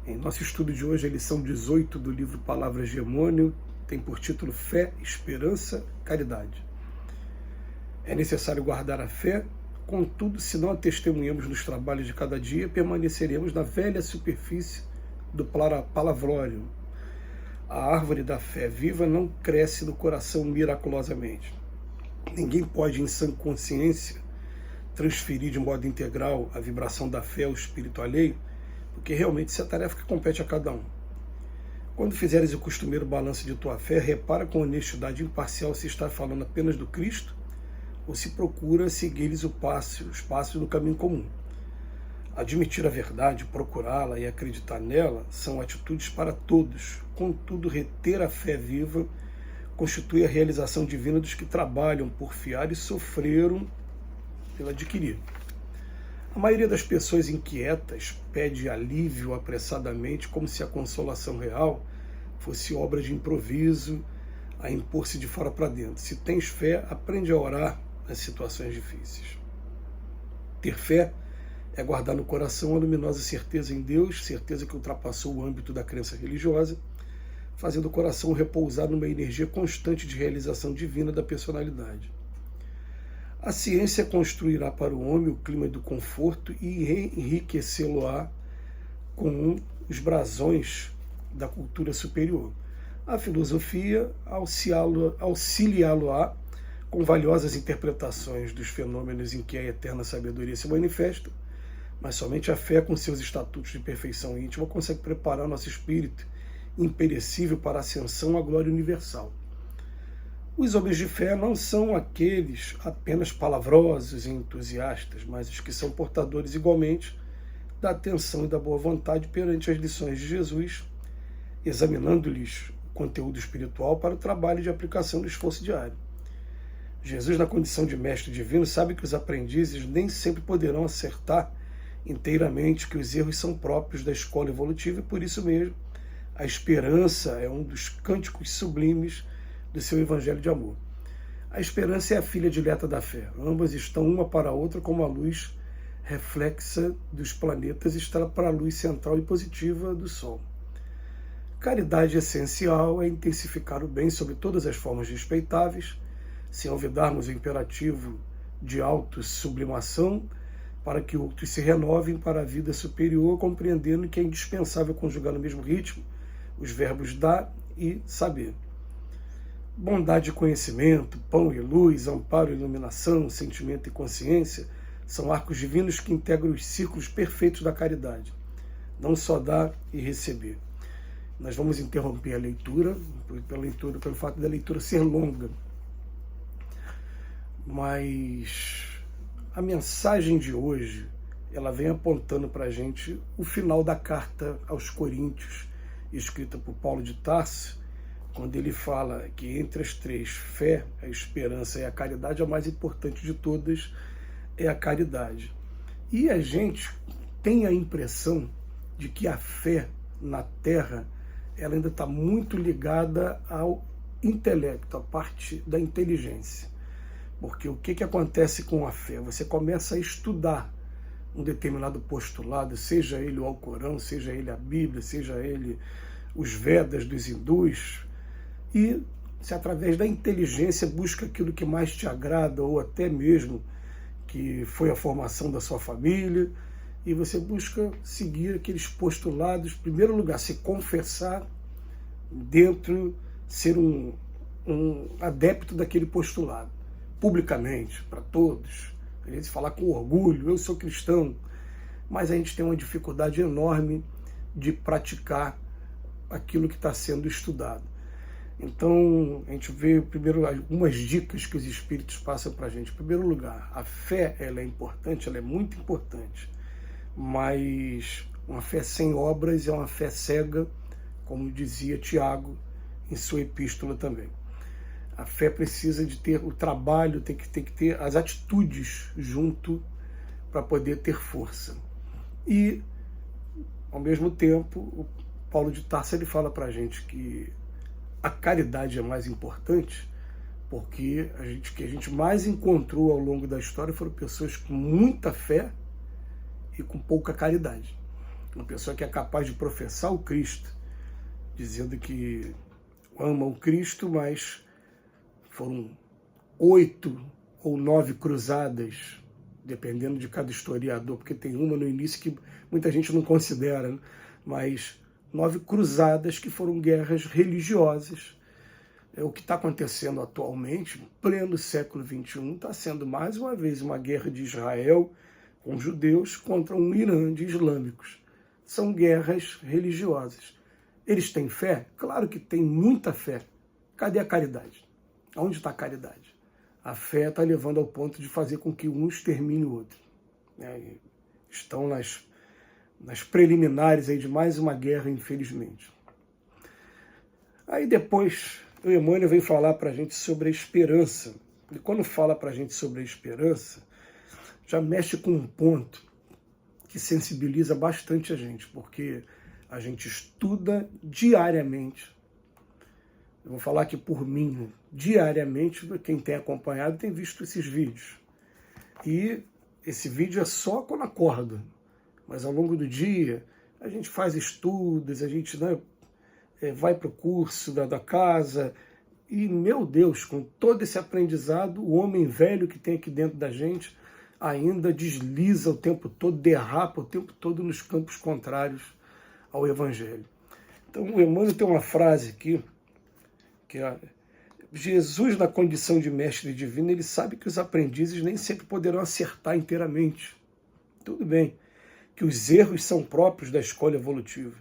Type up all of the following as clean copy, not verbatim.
Em nosso estudo de hoje, a lição 18 do livro Palavras de Emmanuel tem por título Fé, Esperança, Caridade. É necessário guardar a fé, contudo, se não a testemunhamos nos trabalhos de cada dia, permaneceremos na velha superfície do palavrório. A árvore da fé viva não cresce no coração miraculosamente. Ninguém pode, em sã consciência, transferir de modo integral a vibração da fé ao espírito alheio, porque realmente isso é a tarefa que compete a cada um. Quando fizeres o costumeiro balanço de tua fé, repara com honestidade imparcial se está falando apenas do Cristo ou se procura seguir-lhes os passos no caminho comum. Admitir a verdade, procurá-la e acreditar nela são atitudes para todos. Contudo, reter a fé viva constitui a realização divina dos que trabalham por fiar e sofreram pela adquirir. A maioria das pessoas inquietas pede alívio apressadamente, como se a consolação real fosse obra de improviso, a impor-se de fora para dentro. Se tens fé, aprende a orar nas situações difíceis. Ter fé é guardar no coração a luminosa certeza em Deus, certeza que ultrapassou o âmbito da crença religiosa, fazendo o coração repousar numa energia constante de realização divina da personalidade. A ciência construirá para o homem o clima do conforto e enriquecê-lo-á com os brasões da cultura superior. A filosofia auxiliá-lo-á com valiosas interpretações dos fenômenos em que a eterna sabedoria se manifesta, mas somente a fé, com seus estatutos de perfeição íntima, consegue preparar nosso espírito imperecível para a ascensão à glória universal. Os homens de fé não são aqueles apenas palavrosos e entusiastas, mas os que são portadores igualmente da atenção e da boa vontade perante as lições de Jesus, examinando-lhes o conteúdo espiritual para o trabalho de aplicação do esforço diário. Jesus, na condição de mestre divino, sabe que os aprendizes nem sempre poderão acertar inteiramente, que os erros são próprios da escola evolutiva e, por isso mesmo, a esperança é um dos cânticos sublimes do seu evangelho de amor. A esperança é a filha dileta da fé. Ambas estão uma para a outra como a luz reflexa dos planetas está para a luz central e positiva do Sol. Caridade essencial é intensificar o bem sob todas as formas respeitáveis, sem olvidarmos o imperativo de autossublimação, para que outros se renovem para a vida superior, compreendendo que é indispensável conjugar no mesmo ritmo os verbos dar e saber. Bondade e conhecimento, pão e luz, amparo e iluminação, sentimento e consciência são arcos divinos que integram os círculos perfeitos da caridade. Não só dar e receber. Nós vamos interromper a leitura, pelo fato da leitura ser longa. Mas a mensagem de hoje, ela vem apontando para a gente o final da carta aos Coríntios, escrita por Paulo de Tarso, quando ele fala que entre as três, fé, a esperança e a caridade, a mais importante de todas é a caridade. E a gente tem a impressão de que a fé na Terra, ela ainda está muito ligada ao intelecto, à parte da inteligência. Porque o que acontece com a fé? Você começa a estudar um determinado postulado, seja ele o Alcorão, seja ele a Bíblia, seja ele os Vedas dos hindus, e se através da inteligência busca aquilo que mais te agrada, ou até mesmo que foi a formação da sua família, e você busca seguir aqueles postulados, em primeiro lugar, se confessar dentro, ser um adepto daquele postulado, publicamente, para todos, a gente falar com orgulho, eu sou cristão, mas a gente tem uma dificuldade enorme de praticar aquilo que está sendo estudado. Então, a gente vê primeiro algumas dicas que os espíritos passam para a gente. Em primeiro lugar, a fé, ela é importante, ela é muito importante, mas uma fé sem obras é uma fé cega, como dizia Tiago em sua epístola também. A fé precisa de ter o trabalho, tem que ter as atitudes junto para poder ter força. E, ao mesmo tempo, o Paulo de Tarso ele fala para a gente que a caridade é mais importante, porque que a gente mais encontrou ao longo da história foram pessoas com muita fé e com pouca caridade. uma pessoa que é capaz de professar o Cristo, dizendo que ama o Cristo, mas foram 8 ou 9 cruzadas, dependendo de cada historiador, porque tem uma no início que muita gente não considera, né? Mas 9 cruzadas que foram guerras religiosas. O que está acontecendo atualmente, pleno século XXI, está sendo mais uma vez uma guerra de Israel com judeus contra um Irã de islâmicos. São guerras religiosas. Eles têm fé? Claro que tem muita fé. Cadê a caridade? Onde está a caridade? A fé está levando ao ponto de fazer com que um extermine o outro. Estão nas preliminares aí de mais uma guerra, infelizmente. Aí depois, o Emmanuel vem falar para a gente sobre a esperança. E quando fala para a gente sobre a esperança, já mexe com um ponto que sensibiliza bastante a gente, porque a gente estuda diariamente. Eu vou falar aqui por mim, diariamente, quem tem acompanhado tem visto esses vídeos. E esse vídeo é só quando acorda, mas ao longo do dia a gente faz estudos, a gente vai para o curso da casa, e, meu Deus, com todo esse aprendizado, o homem velho que tem aqui dentro da gente ainda desliza o tempo todo, derrapa o tempo todo nos campos contrários ao Evangelho. Então, o Emmanuel tem uma frase aqui, que é: Jesus, na condição de mestre divino, ele sabe que os aprendizes nem sempre poderão acertar inteiramente. Tudo bem, que os erros são próprios da escolha evolutiva.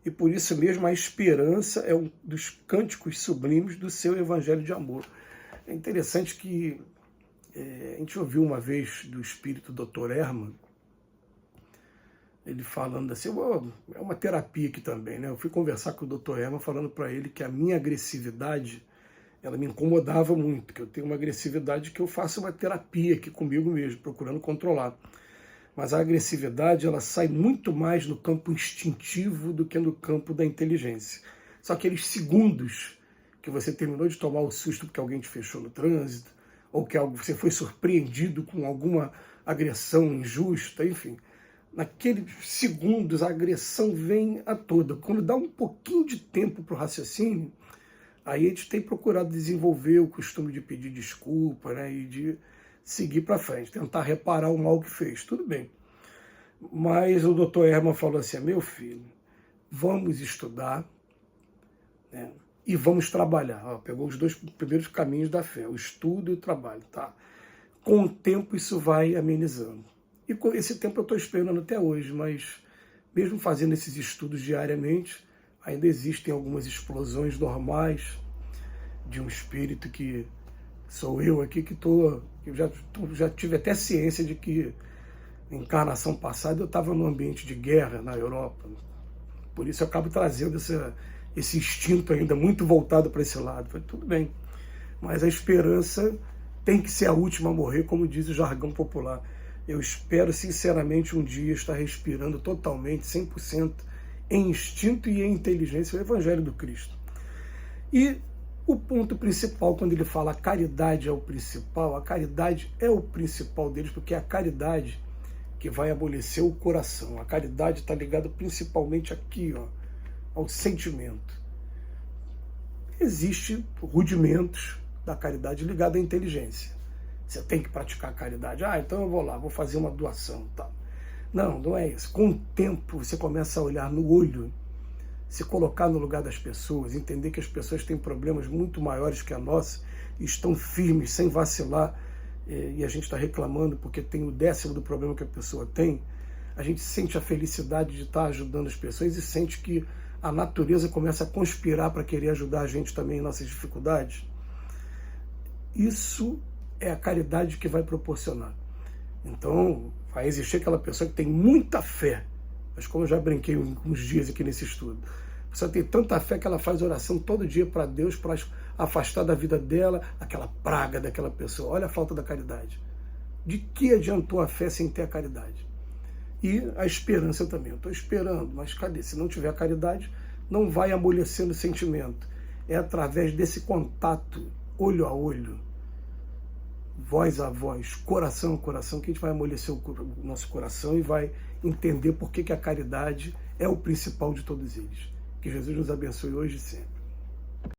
E por isso mesmo a esperança é um dos cânticos sublimes do seu Evangelho de amor. É interessante que a gente ouviu uma vez do espírito Dr. Herman, ele falando assim, é uma terapia aqui também, né? Eu fui conversar com o Dr. Herman falando para ele que a minha agressividade, ela me incomodava muito, que eu tenho uma agressividade que eu faço uma terapia aqui comigo mesmo, procurando controlar. Mas a agressividade, ela sai muito mais no campo instintivo do que no campo da inteligência. Só aqueles segundos que você terminou de tomar o susto porque alguém te fechou no trânsito, ou que você foi surpreendido com alguma agressão injusta, enfim. Naqueles segundos a agressão vem a toda. Quando dá um pouquinho de tempo para o raciocínio, aí a gente tem procurado desenvolver o costume de pedir desculpa, né, e de seguir para frente, tentar reparar o mal que fez, tudo bem. Mas o Dr. Herman falou assim, meu filho, vamos estudar, né, e vamos trabalhar. Pegou os 2 primeiros caminhos da fé, o estudo e o trabalho. Tá? Com o tempo isso vai amenizando. E com esse tempo eu estou esperando até hoje, mas mesmo fazendo esses estudos diariamente, ainda existem algumas explosões normais de um espírito que sou eu aqui, que já tive até ciência de que na encarnação passada eu estava num ambiente de guerra na Europa. Por isso eu acabo trazendo esse instinto ainda muito voltado para esse lado. Falei, tudo bem, mas a esperança tem que ser a última a morrer, como diz o jargão popular. Eu espero sinceramente um dia estar respirando totalmente, 100%, em instinto e em inteligência o Evangelho do Cristo. E o ponto principal, quando ele fala a caridade é o principal, a caridade é o principal deles, porque é a caridade que vai amolecer o coração. A caridade está ligada principalmente aqui, ao sentimento. Existem rudimentos da caridade ligada à inteligência. Você tem que praticar a caridade. Então eu vou lá, vou fazer uma doação. Tá. Não, não é isso. Com o tempo você começa a olhar no olho, se colocar no lugar das pessoas, entender que as pessoas têm problemas muito maiores que a nossa e estão firmes, sem vacilar, e a gente está reclamando porque tem o 10º do problema que a pessoa tem. A gente sente a felicidade de estar ajudando as pessoas e sente que a natureza começa a conspirar para querer ajudar a gente também em nossas dificuldades. Isso é a caridade que vai proporcionar. Então, vai existir aquela pessoa que tem muita fé, mas como eu já brinquei uns dias aqui nesse estudo, a pessoa tem tanta fé que ela faz oração todo dia para Deus, para afastar da vida dela aquela praga daquela pessoa. Olha a falta da caridade. De que adiantou a fé sem ter a caridade? E a esperança também. Eu estou esperando, mas cadê? Se não tiver a caridade, não vai amolecendo o sentimento. É através desse contato, olho a olho, voz a voz, coração a coração, que a gente vai amolecer o nosso coração e vai entender por que a caridade é o principal de todos eles. Que Jesus nos abençoe hoje e sempre.